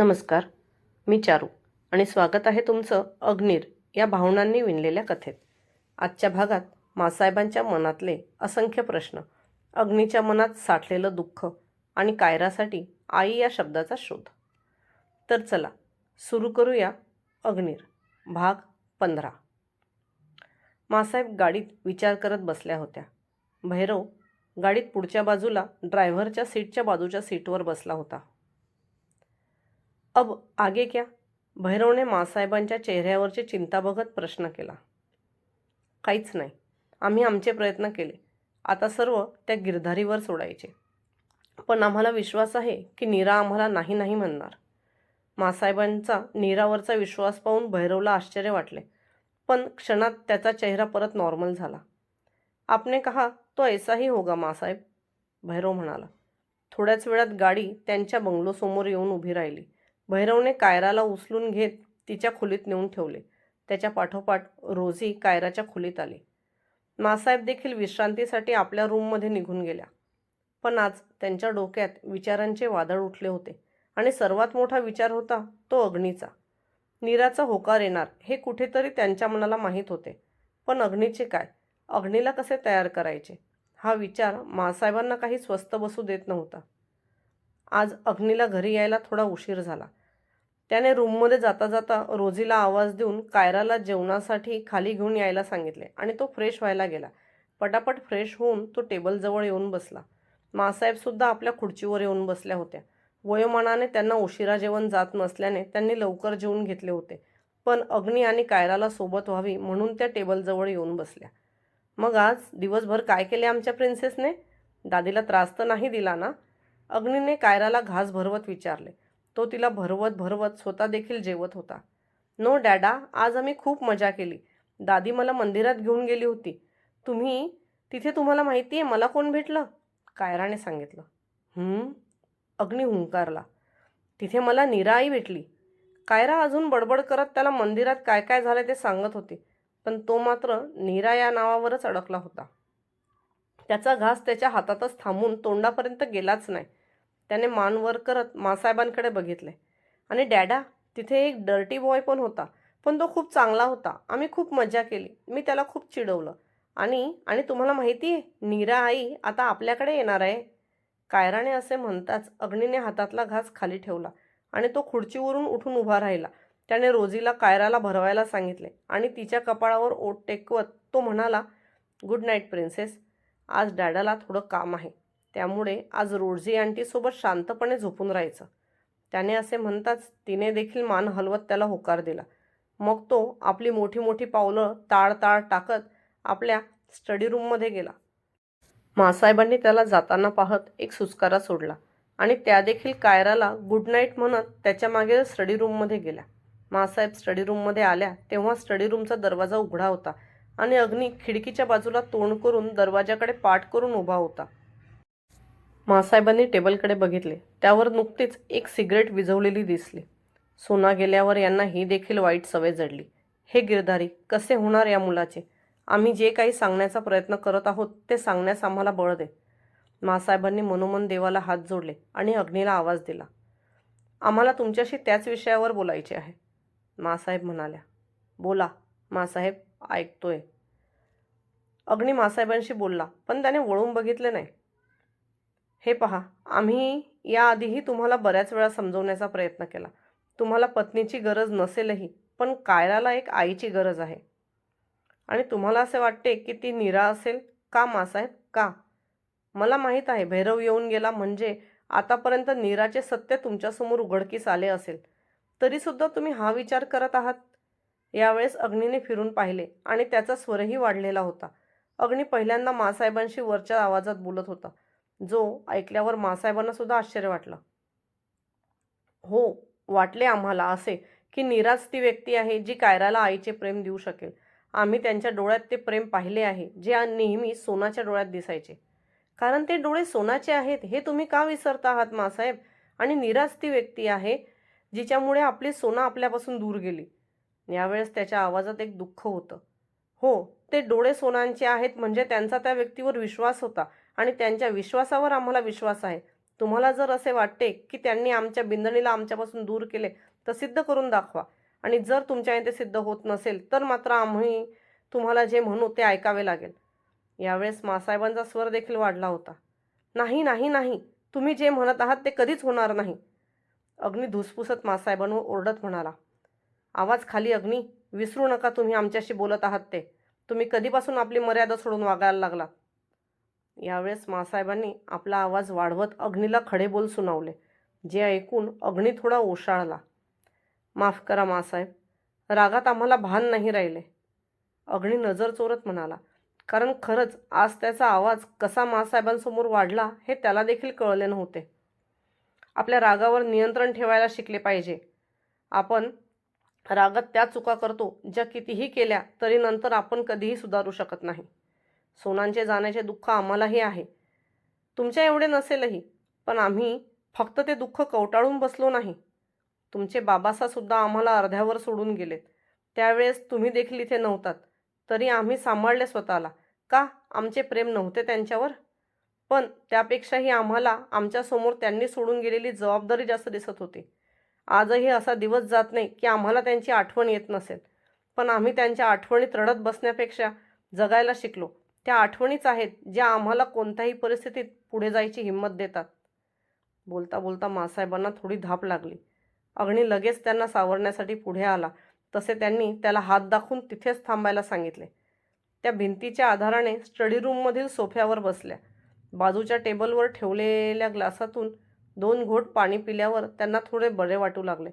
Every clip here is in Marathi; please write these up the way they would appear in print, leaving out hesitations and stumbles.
नमस्कार, मी चारू आणि स्वागत आहे तुमचं अग्नीर या भावनांनी विणलेल्या कथेत. आजच्या भागात मासाहेबांच्या मनातले असंख्य प्रश्न, अग्नीच्या मनात साठलेलं दुःख आणि कायरासाठी आई या शब्दाचा शोध. तर चला सुरू करूया अग्नीर भाग 15. मासाहेब गाडीत विचार करत बसल्या होत्या. भैरव गाडीत पुढच्या बाजूला ड्रायव्हरच्या सीटच्या बाजूच्या सीटवर बसला होता. अब आगे क्या? भैरवने मासाहेबांच्या चेहऱ्यावरची चिंता बघत प्रश्न केला. काहीच नाही, आम्ही आमचे प्रयत्न केले. आता सर्व त्या गिरधारीवर सोडायचे. पण आम्हाला विश्वास आहे की नीरा आम्हाला नाही नाही म्हणणार. मासाहेबांचा नीरावरचा विश्वास पाहून भैरवला आश्चर्य वाटले, पण क्षणात त्याचा चेहरा परत नॉर्मल झाला. आपने कहा तो ऐसा ही होगा मासाहेब, भैरव म्हणाला. थोड्याच वेळात गाडी त्यांच्या बंगलोसमोर येऊन उभी राहिली. भैरवने कायराला उचलून घेत तिच्या खोलीत नेऊन ठेवले. त्याच्या पाठोपाठ रोजी कायराच्या खोलीत आली. मासाहेब देखील विश्रांतीसाठी आपल्या रूममध्ये निघून गेल्या. पण आज त्यांच्या डोक्यात विचारांचे वादळ उठले होते आणि सर्वात मोठा विचार होता तो अग्नीचा. नीराचा होकार येणार हे कुठेतरी त्यांच्या मनाला माहीत होते, पण अग्नीचे काय? अग्नीला कसे तयार करायचे हा विचार मासाहेबांना काही स्वस्थ बसू देत नव्हता. आज अग्नीला घरी यायला थोडा उशीर झाला. त्याने रूममध्ये जाता जाता रोजीला आवाज देऊन कायराला जेवणासाठी खाली घेऊन यायला सांगितले आणि तो फ्रेश व्हायला गेला. पटापट फ्रेश होऊन तो टेबलजवळ येऊन बसला. मासाहेबसुद्धा आपल्या खुर्चीवर येऊन बसल्या होत्या. वयोमानाने त्यांना उशिरा जेवण जात नसल्याने त्यांनी लवकर जेवून घेतले होते, पण अग्नी आणि कायराला सोबत व्हावी म्हणून त्या टेबलजवळ येऊन बसल्या. मग आज दिवसभर काय केले आमच्या प्रिन्सेसने? दादीला त्रास तर नाही दिला ना? अग्नीने कायराला घास भरवत विचारले. तो तिला भरवत भरवत स्वतः देखील जेवत होता. नो डॅडा, आज आम्ही खूप मजा केली. दादी मला मंदिरात घेऊन गेली होती. तिथे तुम्हाला माहिती आहे मला कोण भेटलं? कायराने सांगितलं. अग्नी हुंकारला. तिथे मला नीरा आई भेटली. कायरा अजून बडबड करत त्याला मंदिरात काय काय झालं ते सांगत होती, पण तो मात्र नीरा या नावावरच अडकला होता. त्याचा घास त्याच्या हातातच थांबून तोंडापर्यंत गेलाच नाही. त्याने मान वर करत मासाहेबांकडे बघितले. आणि डॅडा, तिथे एक डर्टी बॉय पण होता, पण तो खूप चांगला होता. आम्ही खूप मजा केली. मी त्याला खूप चिडवलं. आणि आणि तुम्हाला माहिती आहे, नीरा आई आता आपल्याकडे येणार आहे. कायराने असे म्हणताच अग्नीने हातातला घास खाली ठेवला आणि तो खुर्चीवरून उठून उभा राहिला. त्याने रोजीला कायराला भरवायला सांगितले आणि तिच्या कपाळावर ओठ टेकवत तो म्हणाला, गुड नाईट प्रिन्सेस. आज डॅडाला थोडं काम आहे, त्यामुळे आज रोजी आंटीसोबत शांतपणे झोपून राहायचं. त्याने असे म्हणताच तिने देखील मान हलवत त्याला होकार दिला. मग तो आपली मोठी मोठी पावलं ताळ ताळ टाकत आपल्या स्टडी रूममध्ये गेला. मासाहेबांनी त्याला जाताना पाहत एक सुस्कारा सोडला आणि त्या देखील कायराला गुड नाईट म्हणत त्याच्या मागे स्टडी रूममध्ये गेल्या. मासाहेब स्टडी रूममध्ये आल्या तेव्हा स्टडी रूमचा दरवाजा उघडा होता आणि अग्नी खिडकीच्या बाजूला तोंड करून दरवाजाकडे पाठ करून उभा होता. मासाहेबांनी टेबलकडे बघितले. त्यावर नुकतीच एक सिगरेट विझवलेली दिसली. सोना गेल्यावर यांना ही देखील वाईट सवय जडली. हे गिरधारी, कसे होणार या मुलाचे? आम्ही जे काही सांगण्याचा प्रयत्न करत आहोत ते सांगण्यास आम्हाला बळ दे. मासाहेबांनी मनोमन देवाला हात जोडले आणि अग्नीला आवाज दिला. आम्हाला तुमच्याशी त्याच विषयावर बोलायचे आहे. मासाहेब म्हणाल्या. बोला मासाहेब, ऐकतोय. अग्नी मासाहेबांशी बोलला, पण त्याने वळून बघितले नाही. हे पहा, आम्ही याआधीही तुम्हाला बऱ्याच वेळा समजवण्याचा प्रयत्न केला. तुम्हाला पत्नीची गरज नसेलही, पण कायराला एक आईची गरज आहे. आणि तुम्हाला असे वाटते की ती नीरा असेल का मासाहेब? का? मला माहीत आहे भैरव येऊन गेला म्हणजे आतापर्यंत नीराचे सत्य तुमच्यासमोर उघडकीस आले असेल, तरीसुद्धा तुम्ही हा विचार करत आहात. यावेळेस अग्नीने फिरून पाहिले आणि त्याचा स्वरही वाढलेला होता. अग्नी पहिल्यांदा मासाहेबांशी वरच्या आवाजात बोलत होता, जो ऐकल्यावर मासाहेबांना सुद्धा आश्चर्य वाटलं. हो, वाटले आम्हाला असे की नीराच ती व्यक्ती आहे जी कायराला आईचे प्रेम देऊ शकेल. आम्ही त्यांच्या डोळ्यात ते प्रेम पाहिले आहे जे नेहमी सोनाच्या डोळ्यात दिसायचे. कारण ते डोळे सोनाचे आहेत हे तुम्ही का विसरता आहात मासाहेब? आणि नीराच ती व्यक्ती आहे जिच्यामुळे आपली सोना आपल्यापासून दूर गेली. यावेळेस त्याच्या आवाजात एक दुःख होतं. हो, ते डोळे सोनांचे आहेत म्हणजे त्यांचा त्या व्यक्तीवर विश्वास होता आणि त्यांच्या विश्वासावर आम्हाला विश्वास आहे. तुम्हाला जर असे वाटते की त्यांनी आमच्या बिंदणीला आमच्यापासून दूर केले तर सिद्ध करून दाखवा. आणि जर तुमच्याने ते सिद्ध होत नसेल तर मात्र आम्ही तुम्हाला जे म्हणू ते ऐकावे लागेल. यावेळेस मासाहेबांचा स्वर देखील वाढला होता. नाही नाही नाही, तुम्ही जे म्हणत आहात ते कधीच होणार नाही. अग्नी धुसफुसत मासाहेबांवर ओरडत म्हणाला. आवाज खाली अग्नी, विसरू नका तुम्ही आमच्याशी बोलत आहात ते. तुम्ही कधीपासून आपली मर्यादा सोडून वागायला लागलात. यावेळेस मासाहेबांनी आपला आवाज वाढवत अग्नीला खडे बोल सुनावले, जे ऐकून अग्नी थोडा ओशाळला. माफ करा मासाहेब, रागात आम्हाला भान नाही राहिले. अग्नी नजर चोरत म्हणाला, कारण खरंच आज त्याचा आवाज कसा मासाहेबांसमोर वाढला हे त्याला देखील कळले नव्हते. आपल्या रागावर नियंत्रण ठेवायला शिकले पाहिजे. आपण रागात त्या चुका करतो ज्या कितीही केल्या तरी नंतर आपण कधीही सुधारू शकत नाही. सोनांचे जाण्याचे दुःख आम्हालाही आहे, तुमच्या एवढे नसेलही, पण आम्ही फक्त ते दुःख कवटाळून बसलो नाही. तुमचे बाबासासुद्धा आम्हाला अर्ध्यावर सोडून गेलेत. त्यावेळेस तुम्ही देखील इथे नव्हतात, तरी आम्ही सांभाळले स्वतःला. का? आमचे प्रेम नव्हते त्यांच्यावर? पण त्यापेक्षाही आम्हाला आमच्यासमोर त्यांनी सोडून गेलेली जबाबदारी जास्त दिसत होती. आजही असा दिवस जात नाही की आम्हाला त्यांची आठवण येत नसेल, पण आम्ही त्यांच्या आठवणीत रडत बसण्यापेक्षा जगायला शिकलो. त्या आठवणीच आहेत ज्या आम्हाला कोणत्याही परिस्थितीत पुढे जायची हिंमत देतात. बोलता बोलता मासाहेबांना थोडी धाप लागली. अग्नी लगेच त्यांना सावरण्यासाठी पुढे आला, तसे त्यांनी त्याला हात दाखवून तिथेच थांबायला सांगितले. त्या भिंतीच्या आधाराने स्टडी रूममधील सोफ्यावर बसल्या. बाजूच्या टेबलवर ठेवलेल्या ग्लासातून 2 घोट पाणी पिल्यावर त्यांना थोडे बरे वाटू लागले.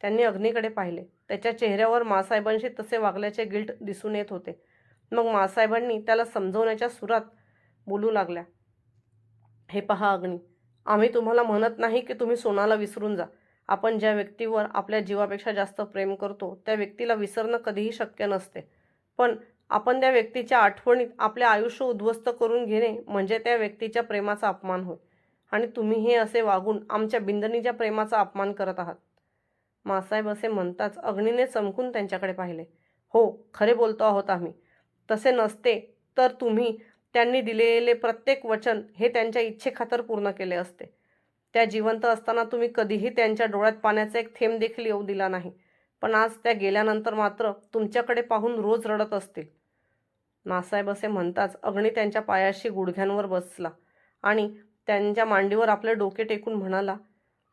त्यांनी अग्नीकडे पाहिले. त्याच्या चेहऱ्यावर मासाहेबांशी तसे वागल्याचे गिल्ट दिसून येत होते. मग मासाहेबांनी त्याला समजवण्याच्या सुरात बोलू लागल्या. हे पहा अग्नी, आम्ही तुम्हाला म्हणत नाही की तुम्ही सोनाला विसरून जा. आपण ज्या व्यक्तीवर आपल्या जीवापेक्षा जास्त प्रेम करतो त्या व्यक्तीला विसरणं कधीही शक्य नसते. पण आपण त्या व्यक्तीच्या आठवणीत आपले आयुष्य उद्ध्वस्त करून घेणे म्हणजे त्या व्यक्तीच्या प्रेमाचा अपमान होय. आणि तुम्ही हे असे वागून आमच्या बिंदणीच्या प्रेमाचा अपमान करत आहात. मासाहेब असे म्हणताच अग्नीने चमकून त्यांच्याकडे पाहिले. हो, खरे बोलतो आहोत आम्ही. तसे नसते तर तुम्ही त्यांनी दिलेले प्रत्येक वचन हे त्यांच्या इच्छेखातर पूर्ण केले असते. त्या जिवंत असताना तुम्ही कधीही त्यांच्या डोळ्यात पाण्याचा एक थेंब देखील येऊ दिला नाही. पण आज त्या गेल्यानंतर मात्र तुमच्याकडे पाहून रोज रडत असतील. मासाहेब असे म्हणताच अग्नी त्यांच्या पायाशी गुडघ्यांवर बसला आणि त्यांच्या मांडीवर आपले डोके टेकून म्हणाला,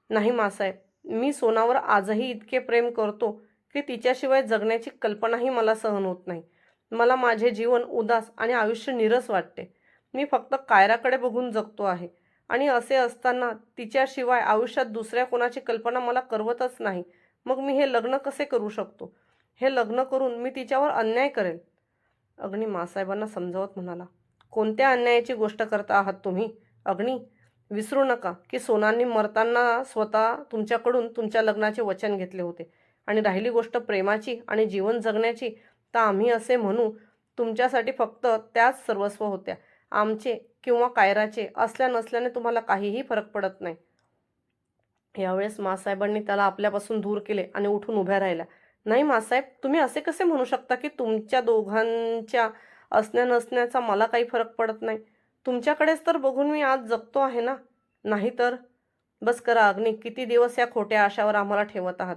नाही मासाहेब, मी सोनावर आजही इतके प्रेम करतो की तिच्याशिवाय जगण्याची कल्पनाही मला सहन होत नाही. मला माझे जीवन उदास आणि आयुष्य नीरस वाटते. मी फक्त कायराकडे बघून जगतो आहे आणि असे असताना तिच्याशिवाय आयुष्यात दुसऱ्या कोणाची कल्पना मला करवतच नाही. मग मी हे लग्न कसे करू शकतो? हे लग्न करून मी तिच्यावर अन्याय करेल. अग्नी मासाहेबांना समजावत म्हणाला, कोणत्या अन्यायाची गोष्ट करता आहात तुम्ही? अग्नी, विसरू नका की सोनांनी मरताना स्वतः तुमच्याकडून तुमच्या लग्नाचे वचन घेतले होते. आणि राहिली गोष्ट प्रेमाची आणि जीवन जगण्याची, तर आम्ही असे म्हणू, तुमच्यासाठी फक्त त्याच सर्वस्व होत्या. आमचे किंवा कायराचे असल्या नसल्याने तुम्हाला काहीही फरक पडत नाही. यावेळेस मासाहेबांनी त्याला आपल्यापासून दूर केले आणि उठून उभ्या राहिल्या. नाही मासाहेब, तुम्ही असे कसे म्हणू शकता की तुमच्या दोघांच्या असण्या नसण्याचा मला काही फरक पडत नाही? तुमच्याकडेच तर बघून मी आज जगतो आहे ना. नाही तर? बस करा अग्नी, किती दिवस या खोट्या आशावर आम्हाला ठेवत आहात?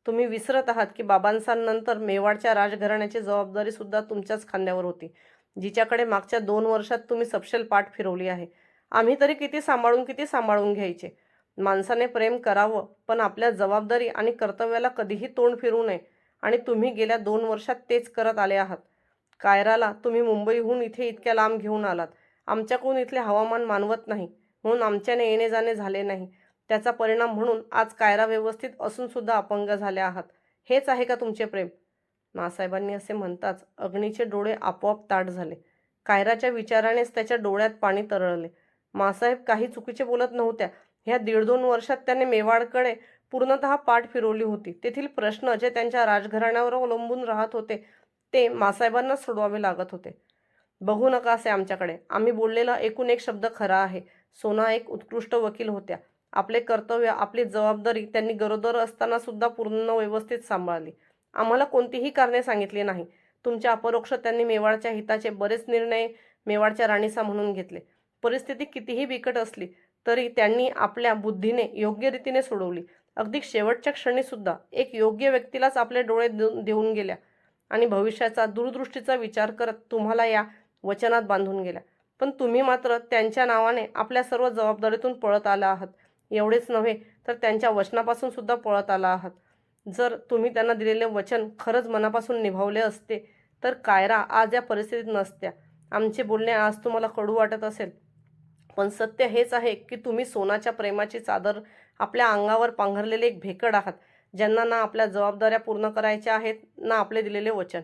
तुम्ही विसरत आहात की बाबांसांनंतर मेवाडच्या राजघराण्याची जबाबदारी सुद्धा तुमच्याच खांद्यावर होती, जिच्याकडे मागच्या 2 वर्षात तुम्ही सपशेल पाठ फिरवली आहे. आम्ही तरी किती सांभाळून घ्यायचे. माणसाने प्रेम करावं, पण आपल्या जबाबदारी आणि कर्तव्याला कधीही तोंड फिरवू नये. आणि तुम्ही गेल्या 2 वर्षात तेच करत आले आहात. कायराला तुम्ही मुंबईहून इथे इतक्या लांब घेऊन आलात. आमच्याकडून इथले हवामान मानवत नाही म्हणून आमच्याने येणे जाणे झाले नाही. त्याचा परिणाम म्हणून आज कायरा व्यवस्थित असूनसुद्धा अपंग झाले आहात. हेच आहे का तुमचे प्रेम? मासाहेबांनी असे म्हणताच अग्नीचे डोळे आपोआप ताठ झाले. कायराच्या विचारानेच त्याच्या डोळ्यात पाणी तरळले. मासाहेब काही चुकीचे बोलत नव्हत्या. ह्या 1.5-2 वर्षात त्याने मेवाडकडे पूर्णतः पाठ फिरवली होती. तेथील प्रश्न जे त्यांच्या राजघराण्यावर अवलंबून राहत होते ते मासाहेबांनाच सोडवावे लागत होते. बघू नका असे आमच्याकडे. आम्ही बोललेला एकूण एक शब्द खरा आहे. सोना एक उत्कृष्ट वकील होत्या. आपले कर्तव्य, आपली जबाबदारी त्यांनी गरोदर असताना सुद्धा पूर्ण व्यवस्थित सांभाळली. आम्हाला कोणतीही कारणे सांगितली नाही. तुमच्या अपरोक्ष त्यांनी मेवाडच्या हिताचे बरेच निर्णय मेवाडच्या राणीसा म्हणून घेतले. परिस्थिती कितीही बिकट असली तरी त्यांनी आपल्या बुद्धीने योग्य रीतीने सोडवली. अगदी शेवटच्या क्षणीसुद्धा एक योग्य व्यक्तीलाच आपले डोळे देऊन गेल्या आणि भविष्याचा दूरदृष्टीचा विचार करत तुम्हाला या वचनात बांधून गेल्या. पण तुम्ही मात्र त्यांच्या नावाने आपल्या सर्व जबाबदारीतून पळत आला आहात. एवढेच नव्हे तर त्यांच्या वचनापासून सुद्धा पळत आला आहात. जर तुम्ही त्यांना दिलेले वचन खरंच मनापासून निभावले असते तर कायरा आज या परिस्थितीत नसत्या. आमचे बोलणे आज तुम्हाला कडू वाटत असेल, पण सत्य हेच आहे की तुम्ही सोनाच्या प्रेमाची चादर आपल्या अंगावर पांघरलेले एक भेकड आहात, ज्यांना ना आपल्या जबाबदाऱ्या पूर्ण करायच्या आहेत ना आपले दिलेले वचन.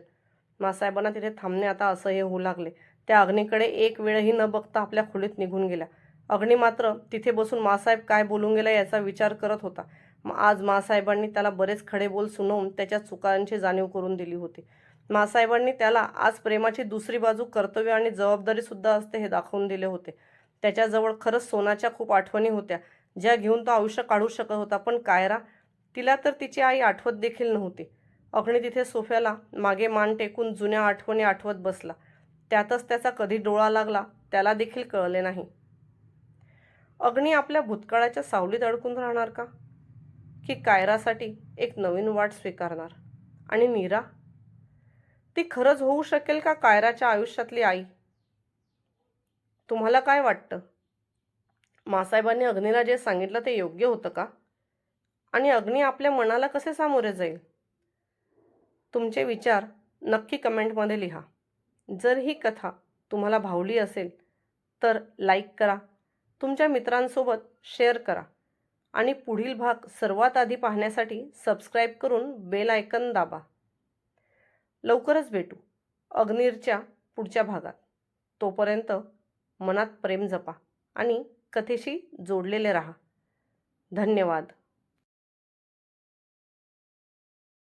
मासाहेबांना तिथे थांबणे आता असह्य होऊ लागले. त्या अग्नीकडे एक वेळही न बघता आपल्या खोलीत निघून गेल्या. अग्नी मात्र तिथे बसून मासाहेब काय बोलून गेला याचा विचार करत होता. आज मासाहेबांनी त्याला बरेच खडे बोल सुनवून त्याच्या चुकांची जाणीव करून दिली होती. मासाहेबांनी त्याला आज प्रेमाची दुसरी बाजू, कर्तव्य आणि जबाबदारी सुद्धा असते हे दाखवून दिले होते. त्याच्याजवळ खरंच सोनाच्या खूप आठवणी होत्या, ज्या घेऊन तो आयुष्य काढू शकत होता. पण कायरा, तिला तर तिची आई आठवत देखील नव्हती. अग्नी तिथे सोफ्याला मागे मान टेकून जुन्या आठवणी आठवत बसला. त्यातच त्याचा कधी डोळा लागला त्याला देखील कळले नाही. अग्नी आपल्या भूतकाळाच्या सावलीत अडकून राहणार का, की कायरासाठी एक नवीन वाट स्वीकारणार? आणि नीरा, ती खरंच होऊ शकेल का कायराच्या आयुष्यातली आई? तुम्हाला काय वाटतं? मासाहेबांनी अग्नीला जे सांगितलं ते योग्य होतं का? आणि अग्नी आपल्या मनाला कसे सामोरे जाईल? तुमचे विचार नक्की कमेंटमध्ये लिहा. जर ही कथा तुम्हाला भावली असेल तर लाईक करा, तुमच्या मित्रांसोबत शेअर करा आणि पुढील भाग सर्वात आधी पाहण्यासाठी सबस्क्राईब करून बेल आयकन दाबा. लवकरच भेटू अग्नीरच्या पुढच्या भागात. तोपर्यंत मनात प्रेम जपा आणि कथेशी जोडलेले राहा. धन्यवाद.